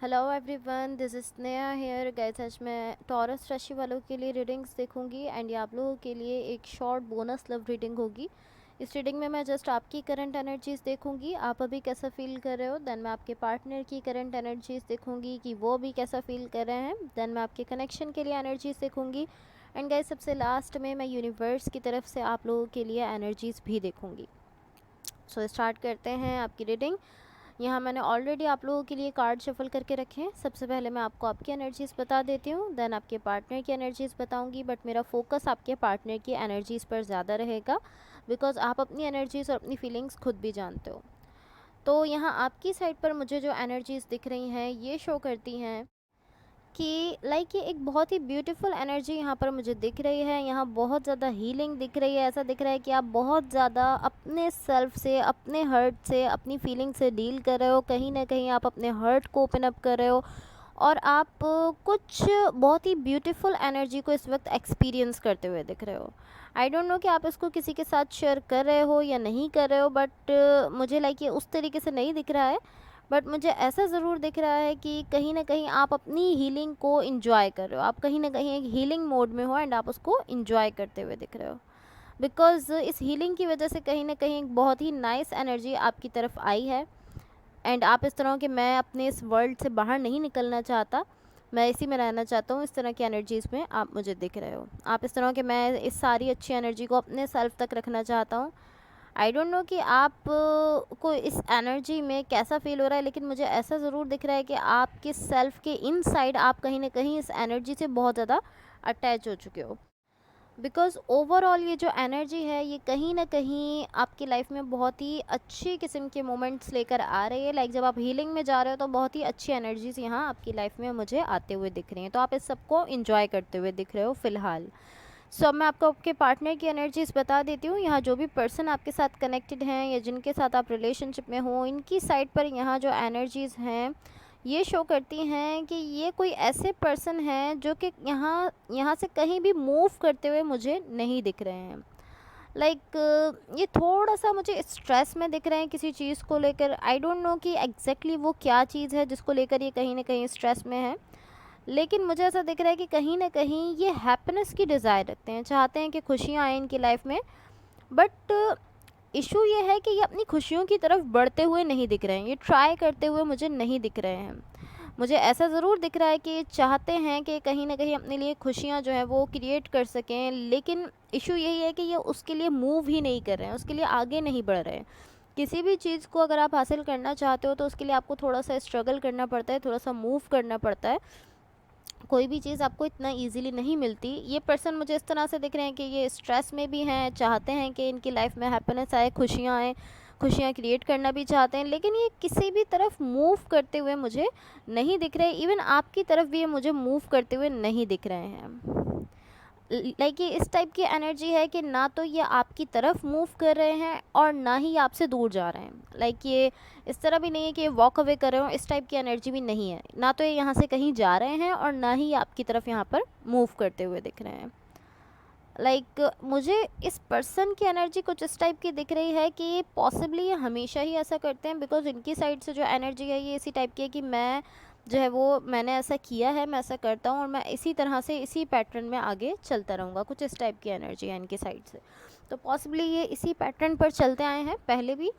Hello everyone, this is Sneha hair guys. आज मैं taurus राशि वालों के लिए रीडिंग्स देखूंगी एंड ये आप लोगों के लिए एक शॉर्ट बोनस लव रीडिंग होगी। इस रीडिंग में मैं जस्ट आपकी करंट एनर्जीज़ देखूंगी, आप अभी कैसा फील कर रहे हो। देन मैं आपके पार्टनर की करंट एनर्जीज़ देखूंगी कि वो भी कैसा फील कर रहे हैं। देन मैं आपके कनेक्शन के लिए एनर्जीज़ देखूंगी एंड गाइस सबसे लास्ट में मैं यूनिवर्स की तरफ से आप लोगों के लिए एनर्जीज़ भी देखूंगी। सो स्टार्ट करते हैं आपकी रीडिंग। यहाँ मैंने ऑलरेडी आप लोगों के लिए कार्ड शफल करके रखे हैं। सबसे पहले मैं आपको आपकी एनर्जीज़ बता देती हूँ, देन आपके पार्टनर की एनर्जीज़ बताऊँगी, बट मेरा फोकस आपके पार्टनर की एनर्जीज़ पर ज़्यादा रहेगा बिकॉज आप अपनी एनर्जीज़ और अपनी फीलिंग्स खुद भी जानते हो। तो यहाँ आपकी साइड पर मुझे जो एनर्जीज़ दिख रही हैं ये शो करती हैं कि लाइक ये एक बहुत ही ब्यूटीफुल एनर्जी यहाँ पर मुझे दिख रही है। यहाँ बहुत ज़्यादा हीलिंग दिख रही है। ऐसा दिख रहा है कि आप बहुत ज़्यादा अपने सेल्फ से, अपने हर्ट से, अपनी फीलिंग से डील कर रहे हो। कहीं ना कहीं आप अपने हर्ट को ओपन अप कर रहे हो और आप कुछ बहुत ही ब्यूटीफुल एनर्जी को इस वक्त एक्सपीरियंस करते हुए दिख रहे हो। आई डोंट नो कि आप इसको किसी के साथ शेयर कर रहे हो या नहीं कर रहे हो, बट मुझे लाइक ये उस तरीके से नहीं दिख रहा है। बट मुझे ऐसा ज़रूर दिख रहा है कि कहीं ना कहीं आप अपनी हीलिंग को इंजॉय कर रहे हो। आप कहीं ना कहीं एक हीलिंग मोड में हो एंड आप उसको इंजॉय करते हुए दिख रहे हो बिकॉज इस हीलिंग की वजह से कहीं ना कहीं एक बहुत ही नाइस एनर्जी आपकी तरफ आई है एंड आप इस तरह के मैं अपने इस वर्ल्ड से बाहर नहीं निकलना चाहता, मैं इसी में रहना चाहता हूँ। इस तरह की एनर्जीज़ में आप मुझे दिख रहे हो। आप इस तरह के मैं इस सारी अच्छी एनर्जी को अपने सेल्फ तक रखना चाहता हूँ। आई डोंट नो कि आप को इस एनर्जी में कैसा फील हो रहा है, लेकिन मुझे ऐसा ज़रूर दिख रहा है कि आपके सेल्फ के इनसाइड आप कहीं ना कहीं इस एनर्जी से बहुत ज़्यादा अटैच हो चुके हो बिकॉज ओवरऑल ये जो एनर्जी है ये कहीं ना कहीं आपकी लाइफ में बहुत ही अच्छी किस्म के मोमेंट्स लेकर आ रही है। लाइक जब आप हीलिंग में जा रहे हो तो बहुत ही अच्छी एनर्जीज यहाँ आपकी लाइफ में मुझे आते हुए दिख रही हैं, तो आप इस सबको इंजॉय करते हुए दिख रहे हो फ़िलहाल। सो अब मैं आपको आपके पार्टनर की एनर्जीज़ बता देती हूँ। यहाँ जो भी पर्सन आपके साथ कनेक्टेड हैं या जिनके साथ आप रिलेशनशिप में हो, इनकी साइड पर यहाँ जो एनर्जीज़ हैं ये शो करती हैं कि ये कोई ऐसे पर्सन हैं जो कि यहाँ यहाँ से कहीं भी मूव करते हुए मुझे नहीं दिख रहे हैं। लाइक ये थोड़ा सा मुझे स्ट्रेस में दिख रहे हैं किसी चीज़ को लेकर। आई डोंट नो कि एग्जैक्टली वो क्या चीज़ है जिसको लेकर ये कहीं ना कहीं स्ट्रेस में है, लेकिन मुझे ऐसा दिख रहा है कि कहीं ना कहीं ये हैप्पीनेस की डिज़ायर रखते हैं, चाहते हैं कि खुशियाँ आएँ इनकी लाइफ में। बट इशू ये है कि ये अपनी खुशियों की तरफ बढ़ते हुए नहीं दिख रहे हैं, ये ट्राई करते हुए मुझे नहीं दिख रहे हैं। मुझे ऐसा ज़रूर दिख रहा है कि ये चाहते हैं कि कहीं ना कहीं अपने लिए खुशियाँ जो है वो क्रिएट कर सकें, लेकिन इशू यही है कि ये उसके लिए मूव ही नहीं कर रहे हैं, उसके लिए आगे नहीं बढ़ रहे हैं। किसी भी चीज़ को अगर आप हासिल करना चाहते हो तो उसके लिए आपको थोड़ा सा स्ट्रगल करना पड़ता है, थोड़ा सा मूव करना पड़ता है। कोई भी चीज़ आपको इतना इजीली नहीं मिलती। ये पर्सन मुझे इस तरह से दिख रहे हैं कि ये स्ट्रेस में भी हैं, चाहते हैं कि इनकी लाइफ में हैप्पीनेस आए, खुशियाँ आए, खुशियाँ क्रिएट करना भी चाहते हैं, लेकिन ये किसी भी तरफ मूव करते हुए मुझे नहीं दिख रहे। इवन आपकी तरफ भी ये मुझे मूव करते हुए नहीं दिख रहे हैं। लाइक ये इस टाइप की एनर्जी है कि ना तो ये आपकी तरफ मूव कर रहे हैं और ना ही आपसे दूर जा रहे हैं। लाइक ये इस तरह भी नहीं है कि ये वॉक अवे कर रहे हो, इस टाइप की एनर्जी भी नहीं है। ना तो ये यहाँ से कहीं जा रहे हैं और ना ही आपकी तरफ यहाँ पर मूव करते हुए दिख रहे हैं। मुझे इस पर्सन की एनर्जी कुछ इस टाइप की दिख रही है कि पॉसिबली ये हमेशा ही ऐसा करते हैं बिकॉज इनकी साइड से जो एनर्जी है ये इसी टाइप की है कि मैं जो है वो मैंने ऐसा किया है, मैं ऐसा करता हूँ और मैं इसी तरह से इसी पैटर्न में आगे चलता रहूँगा। कुछ इस टाइप की एनर्जी है इनकी साइड से, तो पॉसिबली ये इसी पैटर्न पर चलते आए हैं पहले भी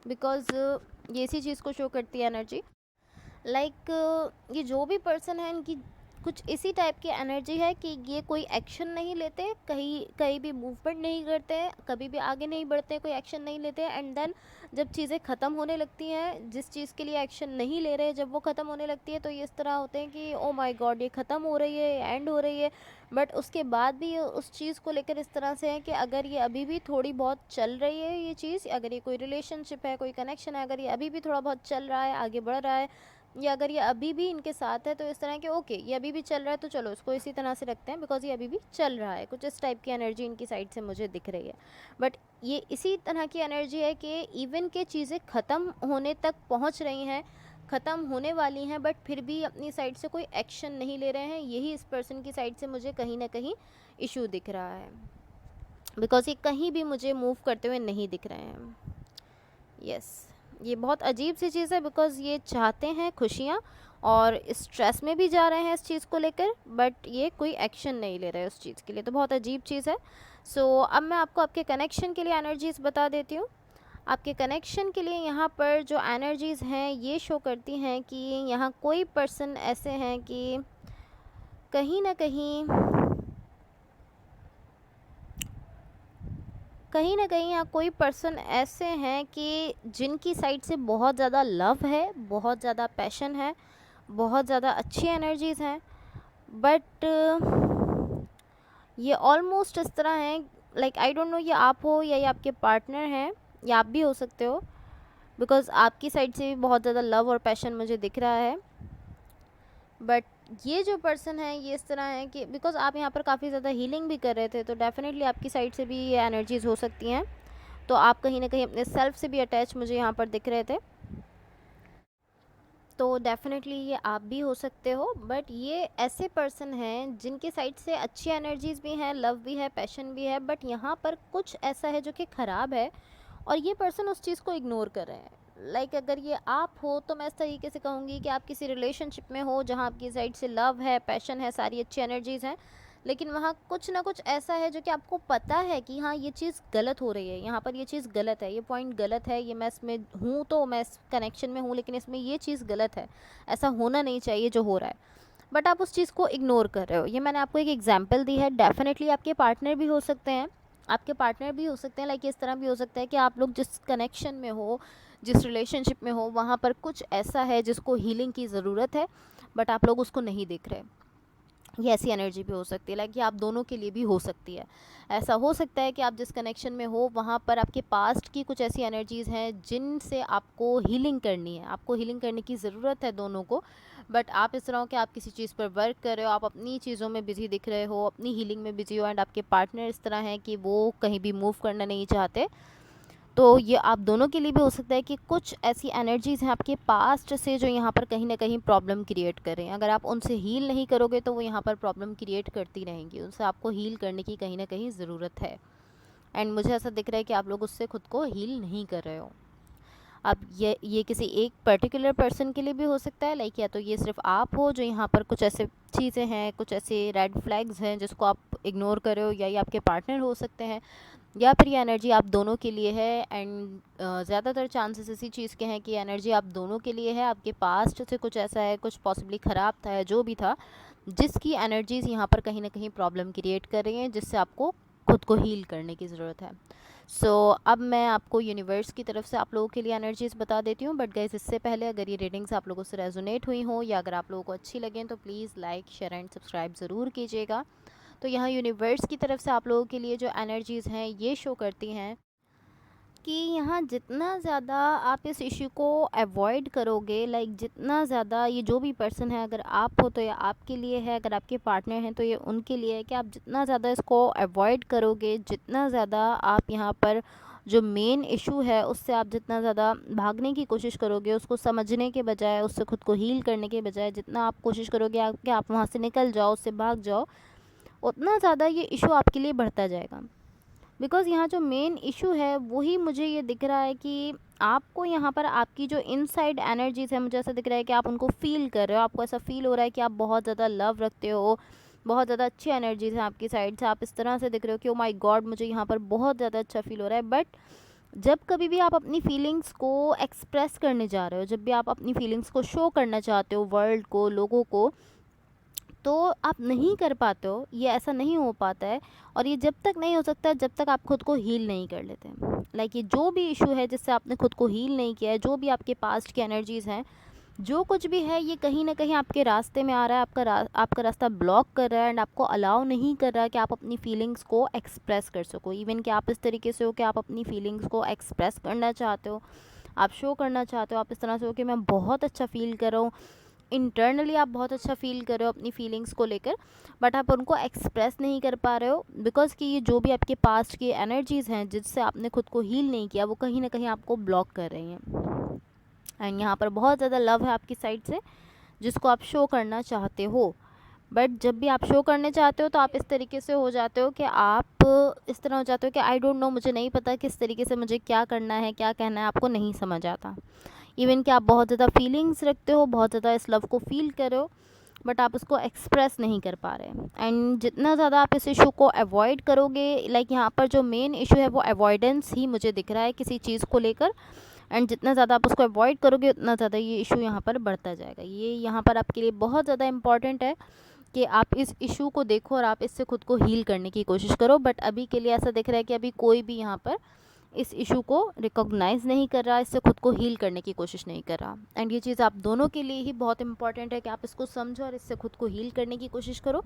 बिकॉज ये इसी चीज़ को शो करती है एनर्जी। ये जो भी पर्सन है इनकी कुछ इसी टाइप की एनर्जी है कि ये कोई एक्शन नहीं लेते, कहीं कहीं भी मूवमेंट नहीं करते हैं, कभी भी आगे नहीं बढ़ते, कोई एक्शन नहीं लेते एंड देन जब चीज़ें ख़त्म होने लगती हैं, जिस चीज़ के लिए एक्शन नहीं ले रहे, जब वो ख़त्म होने लगती है तो ये इस तरह होते हैं कि ओ माय गॉड ये ख़त्म हो रही है, एंड हो रही है। बट उसके बाद भी ये उस चीज़ को लेकर इस तरह से है कि अगर ये अभी भी थोड़ी बहुत चल रही है ये चीज़, अगर ये कोई रिलेशनशिप है, कोई कनेक्शन है, अगर ये अभी भी थोड़ा बहुत चल रहा है, आगे बढ़ रहा है, या अगर ये अभी भी इनके साथ है तो इस तरह के ओके ये अभी भी चल रहा है तो चलो इसको इसी तरह से रखते हैं बिकॉज ये अभी भी चल रहा है। कुछ इस टाइप की एनर्जी इनकी साइड से मुझे दिख रही है। बट ये इसी तरह की एनर्जी है कि इवन के चीज़ें ख़त्म होने तक पहुंच रही हैं, ख़त्म होने वाली हैं, बट फिर भी अपनी साइड से कोई एक्शन नहीं ले रहे हैं। यही इस पर्सन की साइड से मुझे कहीं ना कहीं इशू दिख रहा है बिकॉज ये कहीं भी मुझे मूव करते हुए नहीं दिख रहे हैं। यस, ये बहुत अजीब सी चीज़ है, बिकॉज़ ये चाहते हैं खुशियाँ और स्ट्रेस में भी जा रहे हैं इस चीज़ को लेकर, बट ये कोई एक्शन नहीं ले रहे उस चीज़ के लिए, तो बहुत अजीब चीज़ है। सो अब मैं आपको आपके कनेक्शन के लिए एनर्जीज़ बता देती हूँ। आपके कनेक्शन के लिए यहाँ पर जो एनर्जीज़ हैं ये शो करती हैं कि यहाँ कोई पर्सन ऐसे हैं कि कहीं ना कहीं यहाँ कोई पर्सन ऐसे हैं कि जिनकी साइड से बहुत ज़्यादा लव है, बहुत ज़्यादा पैशन है, बहुत ज़्यादा अच्छी एनर्जीज़ हैं, बट ये ऑलमोस्ट इस तरह हैं, लाइक आई डोंट नो ये आप हो या ये आपके पार्टनर हैं, या आप भी हो सकते हो, बिकॉज़ आपकी साइड से भी बहुत ज़्यादा लव और पैशन मुझे दिख रहा है। बट ये जो पर्सन है ये इस तरह है कि बिकॉज़ आप यहाँ पर काफ़ी ज़्यादा हीलिंग भी कर रहे थे, तो डेफ़िनेटली आपकी साइड से भी ये एनर्जीज़ हो सकती हैं। तो आप कहीं ना कहीं अपने सेल्फ से भी अटैच मुझे यहाँ पर दिख रहे थे, तो डेफ़िनेटली ये आप भी हो सकते हो। बट ये ऐसे पर्सन हैं जिनके साइड से अच्छी एनर्जीज़ भी हैं, लव भी है, पैशन भी है, बट यहाँ पर कुछ ऐसा है जो कि ख़राब है और ये पर्सन उस चीज़ को इग्नोर कर रहे हैं। लाइक अगर ये आप हो तो मैं इस तरीके से कहूँगी कि आप किसी रिलेशनशिप में हो जहाँ आपकी साइड से लव है, पैशन है, सारी अच्छी एनर्जीज़ हैं, लेकिन वहाँ कुछ ना कुछ ऐसा है जो कि आपको पता है कि हाँ ये चीज़ गलत हो रही है, यहाँ पर ये चीज़ गलत है, ये पॉइंट गलत है, ये मैं इसमें हूँ तो मैं इस कनेक्शन में हूँ, लेकिन इसमें ये चीज़ गलत है, ऐसा होना नहीं चाहिए जो हो रहा है, बट आप उस चीज़ को इग्नोर कर रहे हो। ये मैंने आपको एक एग्जाम्पल दी है। डेफिनेटली आपके पार्टनर भी हो सकते हैं, लाइक इस तरह भी हो सकता है कि आप लोग जिस कनेक्शन में हो, जिस रिलेशनशिप में हो, वहाँ पर कुछ ऐसा है जिसको हीलिंग की ज़रूरत है, बट आप लोग उसको नहीं देख रहे। ये ऐसी एनर्जी भी हो सकती है, लाइक ये आप दोनों के लिए भी हो सकती है। ऐसा हो सकता है कि आप जिस कनेक्शन में हो वहाँ पर आपके पास्ट की कुछ ऐसी एनर्जीज़ हैं जिनसे आपको हीलिंग करनी है, आपको हीलिंग करने की ज़रूरत है दोनों को, बट आप इस तरह हो कि आप किसी चीज़ पर वर्क कर रहे हो, आप अपनी चीज़ों में बिजी दिख रहे हो, अपनी हीलिंग में बिजी हो, एंड आपके पार्टनर इस तरह हैं कि वो कहीं भी मूव करना नहीं चाहते। तो ये आप दोनों के लिए भी हो सकता है कि कुछ ऐसी एनर्जीज़ हैं आपके पास्ट से जो यहाँ पर कहीं ना कहीं प्रॉब्लम क्रिएट कर रहे हैं। अगर आप उनसे हील नहीं करोगे तो वो यहाँ पर प्रॉब्लम क्रिएट करती रहेंगी, उनसे आपको हील करने की कहीं ना कहीं ज़रूरत है। एंड मुझे ऐसा दिख रहा है कि आप लोग उससे खुद को हील नहीं कर रहे हो। अब ये किसी एक पर्टिकुलर पर्सन के लिए भी हो सकता है, लाइक या तो ये सिर्फ आप हो जो यहाँ पर कुछ ऐसे चीज़ें हैं, कुछ ऐसे रेड फ्लैग्स हैं जिसको आप इग्नोर कर रहे हो, या ये आपके पार्टनर हो सकते हैं, या फिर ये एनर्जी आप दोनों के लिए है। एंड ज़्यादातर चांसेस इसी चीज़ के हैं कि एनर्जी आप दोनों के लिए है। आपके पास्ट से कुछ ऐसा है, कुछ पॉसिबली ख़राब था, जो भी था, जिसकी एनर्जीज़ यहाँ पर कहीं ना कहीं प्रॉब्लम क्रिएट कर रही हैं, जिससे आपको खुद को हील करने की ज़रूरत है। अब मैं आपको यूनिवर्स की तरफ से आप लोगों के लिए एनर्जीज़ बता देती हूँ, बट गाइस इससे पहले अगर ये रीडिंग्स आप लोगों से रेजोनेट हुई हो या अगर आप लोगों को अच्छी लगें तो please like, share and subscribe ज़रूर कीजिएगा। तो यहाँ यूनिवर्स की तरफ से आप लोगों के लिए जो एनर्जीज़ हैं ये शो करती हैं कि यहाँ जितना ज़्यादा आप इस इशू को अवॉइड करोगे, लाइक जितना ज़्यादा ये जो भी पर्सन है, अगर आप हो तो ये आपके लिए है, अगर आपके पार्टनर हैं तो ये उनके लिए है, कि आप जितना ज़्यादा इसको अवॉइड करोगे, जितना ज़्यादा आप यहाँ पर जो मेन इशू है उससे आप जितना ज़्यादा भागने की कोशिश करोगे, उसको समझने के बजाय, उससे खुद को हील करने के बजाय जितना आप कोशिश करोगे कि आप वहाँ से निकल जाओ, उससे भाग जाओ, उतना ज़्यादा ये इशू आपके लिए बढ़ता जाएगा। बिकॉज़ यहाँ जो मेन इशू है वही मुझे ये दिख रहा है कि आपको यहाँ पर आपकी जो इनसाइड एनर्जीज़ है, मुझे ऐसा दिख रहा है कि आप उनको फ़ील कर रहे हो, आपको ऐसा फ़ील हो रहा है कि आप बहुत ज़्यादा लव रखते हो, बहुत ज़्यादा अच्छी एनर्जीज़ हैं आपकी साइड से, आप इस तरह से दिख रहे हो कि ओ माय गॉड मुझे यहाँ पर बहुत ज़्यादा अच्छा फ़ील हो रहा है। बट जब कभी भी आप अपनी फीलिंग्स को एक्सप्रेस करने जा रहे हो, जब भी आप अपनी फीलिंग्स को शो करना चाहते हो वर्ल्ड को, लोगों को, तो आप नहीं कर पाते हो, ये ऐसा नहीं हो पाता है। और ये जब तक नहीं हो सकता जब तक आप खुद को हील नहीं कर लेते। लाइक ये जो भी इशू है जिससे आपने खुद को हील नहीं किया है, जो भी आपके पास्ट की एनर्जीज़ हैं, जो कुछ भी है, ये कहीं ना कहीं आपके रास्ते में आ रहा है, आपका रास्ता ब्लॉक कर रहा है, एंड आपको अलाउ नहीं कर रहा है कि आप अपनी फीलिंग्स को एक्सप्रेस कर सको। इवन कि आप इस तरीके से हो कि आप अपनी फीलिंग्स को एक्सप्रेस करना चाहते हो, आप शो करना चाहते हो, आप इस तरह से हो कि मैं बहुत अच्छा फ़ील कर रहा हूँ, इंटरनली आप बहुत अच्छा फ़ील कर रहे हो अपनी फीलिंग्स को लेकर, बट आप उनको एक्सप्रेस नहीं कर पा रहे हो, बिकॉज़ कि ये जो भी आपके पास्ट की एनर्जीज़ हैं जिससे आपने खुद को हील नहीं किया, वो कहीं ना कहीं आपको ब्लॉक कर रही हैं। एंड यहाँ पर बहुत ज़्यादा लव है आपकी साइड से जिसको आप शो करना चाहते हो, बट जब भी आप शो करने चाहते हो तो आप इस तरीके से हो जाते हो कि आप इस तरह हो जाते हो कि आई डोंट नो, मुझे नहीं पता किस तरीके से मुझे क्या करना है, क्या कहना है, आपको नहीं समझ आता। इवन कि आप बहुत ज़्यादा फीलिंग्स रखते हो, बहुत ज़्यादा इस लव को फील कर रहे हो, बट आप उसको एक्सप्रेस नहीं कर पा रहे। एंड जितना ज़्यादा आप इस इशू को अवॉइड करोगे, लाइक यहाँ पर जो मेन इशू है वो अवॉइडेंस ही मुझे दिख रहा है किसी चीज़ को लेकर। एंड जितना ज़्यादा आप उसको अवॉइड करोगे उतना ज़्यादा ये इशू यहाँ पर बढ़ता जाएगा। ये यहाँ पर आपके लिए बहुत ज़्यादा इंपॉर्टेंट है कि आप इस इशू को देखो और आप इससे खुद को हील करने की कोशिश करो। बट अभी के लिए ऐसा दिख रहा है कि अभी कोई भी यहाँ पर इस इशू को रिकॉग्नाइज़ नहीं कर रहा, इससे खुद को हील करने की कोशिश नहीं कर रहा। एंड ये चीज़ आप दोनों के लिए ही बहुत इंपॉर्टेंट है कि आप इसको समझो और इससे खुद को हील करने की कोशिश करो।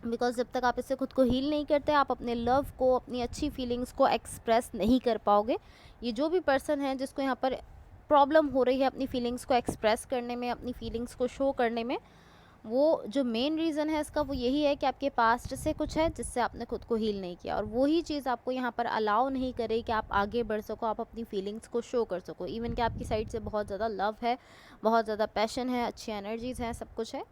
बिकॉज जब तक आप इससे खुद को हील नहीं करते, आप अपने लव को, अपनी अच्छी फीलिंग्स को एक्सप्रेस नहीं कर पाओगे। ये जो भी पर्सन है जिसको यहाँ पर प्रॉब्लम हो रही है अपनी फीलिंग्स को एक्सप्रेस करने में, अपनी फीलिंग्स को शो करने में, वो जो मेन रीज़न है इसका वो यही है कि आपके पास्ट से कुछ है जिससे आपने खुद को हील नहीं किया, और वही चीज़ आपको यहाँ पर अलाउ नहीं करे कि आप आगे बढ़ सको, आप अपनी फीलिंग्स को शो कर सको। इवन कि आपकी साइड से बहुत ज़्यादा लव है, बहुत ज़्यादा पैशन है, अच्छी एनर्जीज़ हैं, सब कुछ है।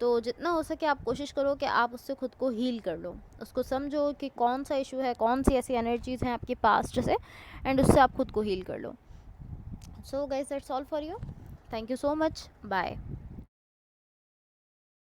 तो जितना हो सके आप कोशिश करो कि आप उससे खुद को हील कर लो, उसको समझो कि कौन सा इशू है, कौन सी ऐसी एनर्जीज़ हैं आपके पास्ट से, एंड उससे आप खुद को हील कर लो। So guys, that's all for you. Thank you so much. Bye.